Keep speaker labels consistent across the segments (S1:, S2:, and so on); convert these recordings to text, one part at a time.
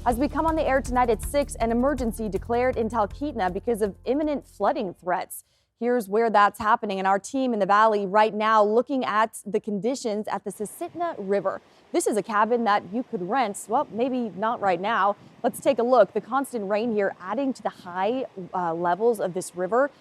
S1: As we come on the air tonight at 6, an emergency declared in Talkeetna because of imminent flooding threats. Here's where that's happening, and our team in the valley right now looking at the conditions at the Susitna River. This is a cabin that you could rent. Well, maybe not right now. Let's take a look. The constant rain here adding to the high levels of this river,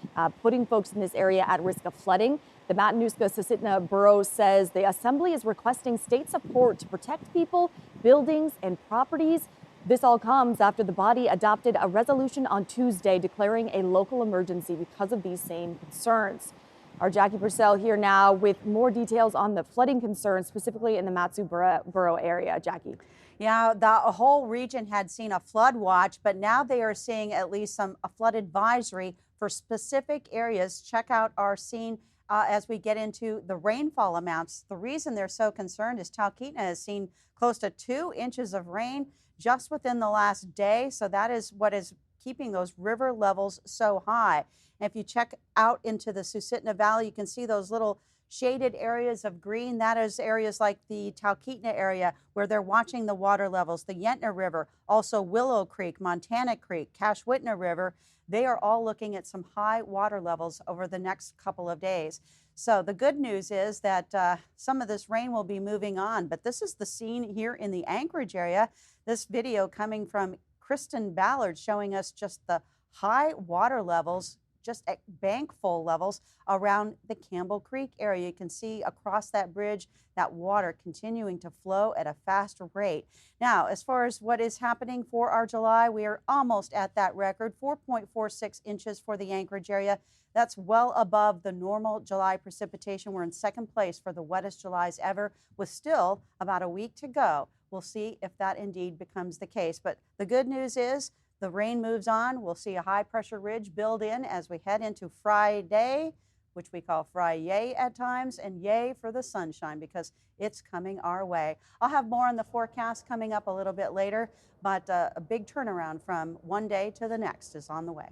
S1: putting folks in this area at risk of flooding. The Matanuska-Susitna Borough says the assembly is requesting state support to protect people, buildings, and properties. This all comes after the body adopted a resolution on Tuesday declaring a local emergency because of these same concerns. Our Jackie Purcell here now with more details on the flooding concerns, specifically in the Matsu Borough area. Jackie.
S2: Yeah, the whole region had seen a flood watch, but now they are seeing at least a flood advisory for specific areas. Check out our scene as we get into the rainfall amounts. The reason they're so concerned is Talkeetna has seen close to 2 inches of rain just within the last day. So that is what is keeping those river levels so high. And if you check out into the Susitna Valley, you can see those little shaded areas of green. That is areas like the Talkeetna area where they're watching the water levels, the Yentna River, also Willow Creek, Montana Creek, Cashwitna River. They are all looking at some high water levels over the next couple of days. So the good news is that some of this rain will be moving on. But this is the scene here in the Anchorage area. This video coming from Kristen Ballard showing us just the high water levels, just at bank full levels around the Campbell Creek area. You can see across that bridge that water continuing to flow at a faster rate. Now, as far as what is happening for our July, we are almost at that record, 4.46 inches for the Anchorage area. That's well above the normal July precipitation. We're in second place for the wettest Julys ever, with still about a week to go. We'll see if that indeed becomes the case. But the good news is the rain moves on. We'll see a high pressure ridge build in as we head into Friday, which we call Fry-yay at times, and yay for the sunshine because it's coming our way. I'll have more on the forecast coming up a little bit later, but a big turnaround from one day to the next is on the way.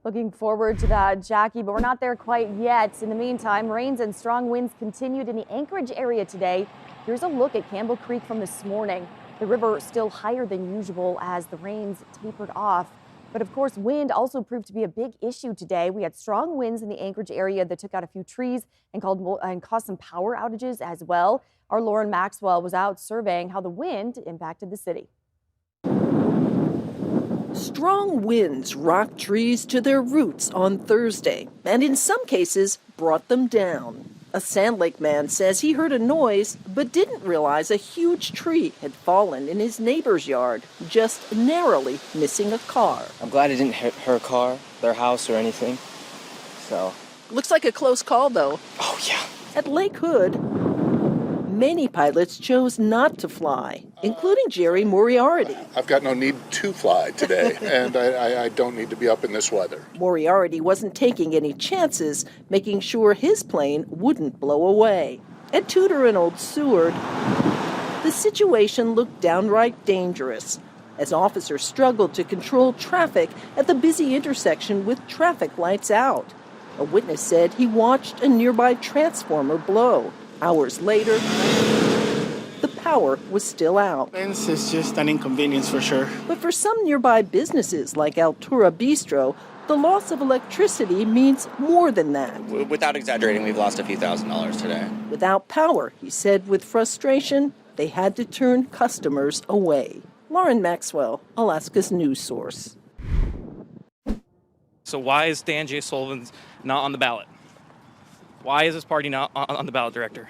S1: Looking forward to that, Jackie, but we're not there quite yet. In the meantime, rains and strong winds continued in the Anchorage area today. Here's a look at Campbell Creek from this morning. The river still higher than usual as the rains tapered off. But of course, wind also proved to be a big issue today. We had strong winds in the Anchorage area that took out a few trees and caused some power outages as well. Our Lauren Maxwell was out surveying how the wind impacted the city.
S3: Strong winds rocked trees to their roots on Thursday, and in some cases brought them down. A Sand Lake man says he heard a noise but didn't realize a huge tree had fallen in his neighbor's yard, just narrowly missing a car.
S4: I'm glad it didn't hit her car, their house, or anything. So.
S3: Looks like a close call, though.
S4: Oh, yeah.
S3: At Lake Hood, many pilots chose not to fly, including Jerry Moriarty.
S5: I've got no need to fly today, and I don't need to be up in this weather.
S3: Moriarty wasn't taking any chances, making sure his plane wouldn't blow away. At Tudor and Old Seward, the situation looked downright dangerous as officers struggled to control traffic at the busy intersection with traffic lights out. A witness said he watched a nearby transformer blow. Hours later, the power was still out.
S6: It's just an inconvenience for sure.
S3: But for some nearby businesses like Altura Bistro, the loss of electricity means more than that.
S7: Without exaggerating, we've lost a few $1,000s today.
S3: Without power, he said with frustration, they had to turn customers away. Lauren Maxwell, Alaska's news source.
S8: So why is Dan J. Sullivan not on the ballot? Why is this party not on the ballot, Director?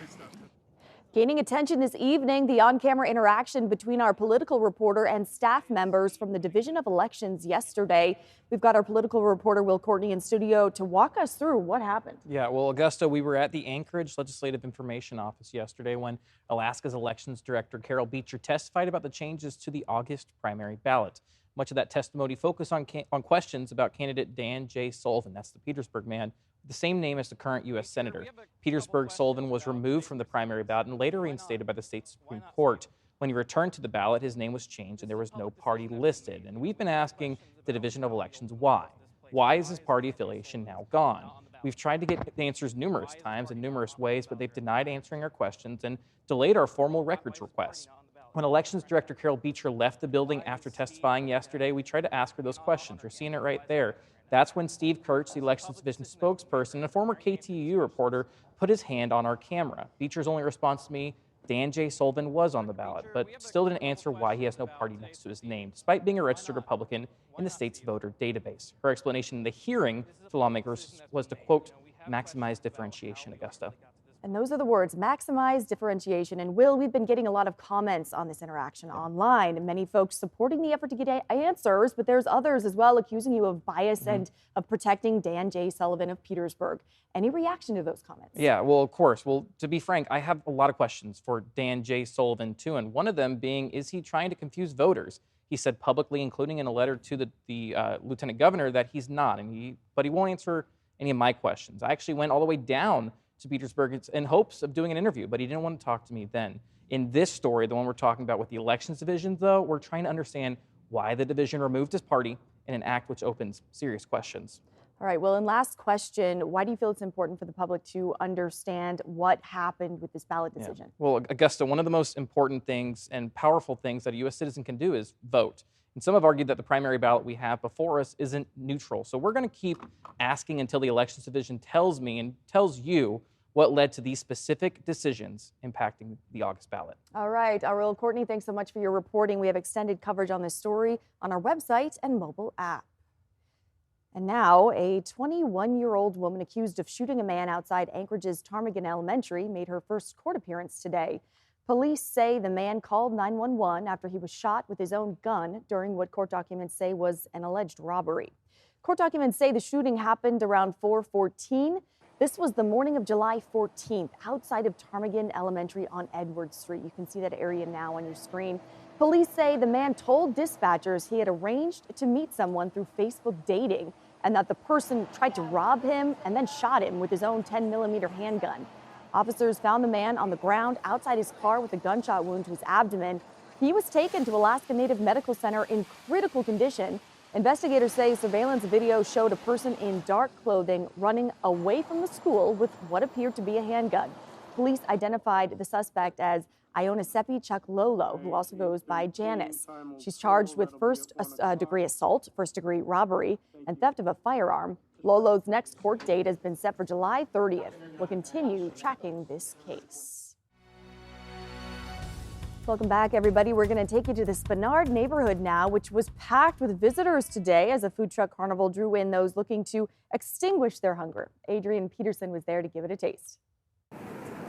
S1: Gaining attention this evening, the on-camera interaction between our political reporter and staff members from the Division of Elections yesterday. We've got our political reporter, Will Courtney, in studio to walk us through what happened.
S9: Yeah, well, Augusta, we were at the Anchorage Legislative Information Office yesterday when Alaska's Elections Director, Carol Beecher, testified about the changes to the August primary ballot. Much of that testimony focused on questions about candidate Dan J. Sullivan. That's the Petersburg man, the same name as the current U.S. Senator. Petersburg Sullivan was removed from the primary ballot and later reinstated by the state Supreme Court. When he returned to the ballot, his name was changed and there was no party listed. And we've been asking the Division of Elections why. Why is his party affiliation now gone? We've tried to get answers numerous times in numerous ways, but they've denied answering our questions and delayed our formal records requests. When Elections Director Carol Beecher left the building after testifying yesterday, we tried to ask her those questions. You're seeing it right there. That's when Steve Kurtz, the Elections Division spokesperson and a former KTUU reporter, put his hand on our camera. Beecher's only response to me, Dan J. Sullivan was on the ballot, but still didn't answer why he has no party next to his name, despite being a registered Republican in the state's voter database. Her explanation in the hearing to lawmakers was to, quote, maximize differentiation, Augusta.
S1: And those are the words, maximize differentiation. And Will, we've been getting a lot of comments on this interaction online. Many folks supporting the effort to get answers, but there's others as well accusing you of bias and of protecting Dan J. Sullivan of Petersburg. Any reaction to those comments?
S9: Yeah, well, of course. Well, to be frank, I have a lot of questions for Dan J. Sullivan, too. And one of them being, is he trying to confuse voters? He said publicly, including in a letter to the lieutenant governor, that he's not. But he won't answer any of my questions. I actually went all the way down to Petersburg in hopes of doing an interview, but he didn't want to talk to me then. In this story, the one we're talking about with the elections division, though, we're trying to understand why the division removed his party in an act which opens serious questions.
S1: All right, well, and last question, why do you feel it's important for the public to understand what happened with this ballot decision?
S9: Yeah. Well, Augusta, one of the most important things and powerful things that a U.S. citizen can do is vote. And some have argued that the primary ballot we have before us isn't neutral. So we're going to keep asking until the Elections Division tells me and tells you what led to these specific decisions impacting the August ballot.
S1: All right, Ariel, Courtney, thanks so much for your reporting. We have extended coverage on this story on our website and mobile app. And now, a 21-year-old woman accused of shooting a man outside Anchorage's Turnagain Elementary made her first court appearance today. Police say the man called 911 after he was shot with his own gun during what court documents say was an alleged robbery. Court documents say the shooting happened around 4:14. This was the morning of July 14th outside of Turnagain Elementary on Edwards Street. You can see that area now on your screen. Police say the man told dispatchers he had arranged to meet someone through Facebook dating and that the person tried to rob him and then shot him with his own 10mm handgun. Officers found the man on the ground outside his car with a gunshot wound to his abdomen. He was taken to Alaska Native Medical Center in critical condition. Investigators say surveillance video showed a person in dark clothing running away from the school with what appeared to be a handgun. Police identified the suspect as Ionasepi Chuck-Lolo, who also goes by Janice. She's charged with first-degree assault, first-degree robbery, and theft of a firearm. Lolo's next court date has been set for July 30th. We'll continue tracking this case. Welcome back, everybody. We're going to take you to the Spenard neighborhood now, which was packed with visitors today as a food truck carnival drew in those looking to extinguish their hunger. Adrian Peterson was there to give it a taste.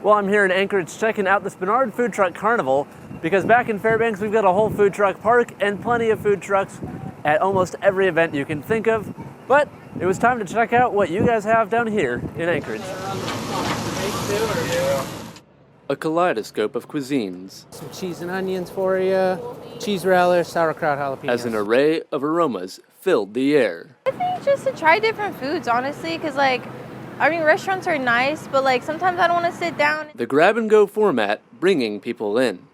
S10: Well, I'm here in Anchorage checking out the Spenard Food Truck Carnival because back in Fairbanks, we've got a whole food truck park and plenty of food trucks at almost every event you can think of. But it was time to check out what you guys have down here in Anchorage.
S11: A kaleidoscope of cuisines.
S12: Some cheese and onions for you, cheese relish, sauerkraut, jalapenos.
S11: As an array of aromas filled the air.
S13: I think just to try different foods, honestly, because restaurants are nice, but sometimes I don't want to sit down.
S11: The grab-and-go format bringing people in.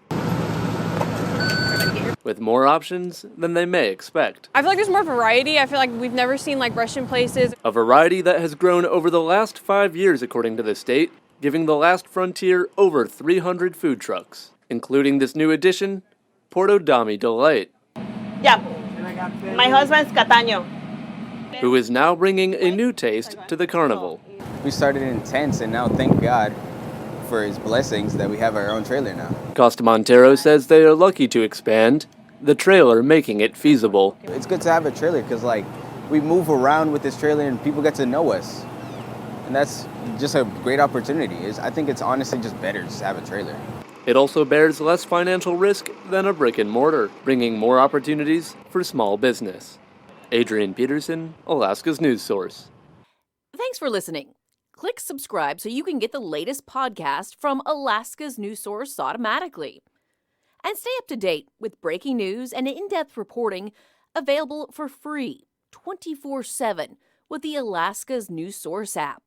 S11: With more options than they may expect.
S14: I feel like there's more variety. I feel like we've never seen Russian places.
S11: A variety that has grown over the last 5 years, according to the state, giving the last frontier over 300 food trucks, including this new addition, Porto Dami Delight.
S15: Yeah, my husband's Cataño.
S11: Who is now bringing a new taste to the carnival.
S16: We started in tents, and now thank God for his blessings that we have our own trailer now.
S11: Costa Montero says they are lucky to expand, the trailer making it feasible.
S16: It's good to have a trailer because we move around with this trailer and people get to know us. And that's just a great opportunity. I think it's honestly just better just to have a trailer.
S11: It also bears less financial risk than a brick and mortar, bringing more opportunities for small business. Adrian Peterson, Alaska's news source.
S17: Thanks for listening. Click subscribe so you can get the latest podcast from Alaska's news source automatically. And stay up to date with breaking news and in-depth reporting available for free 24/7 with the Alaska's news source app.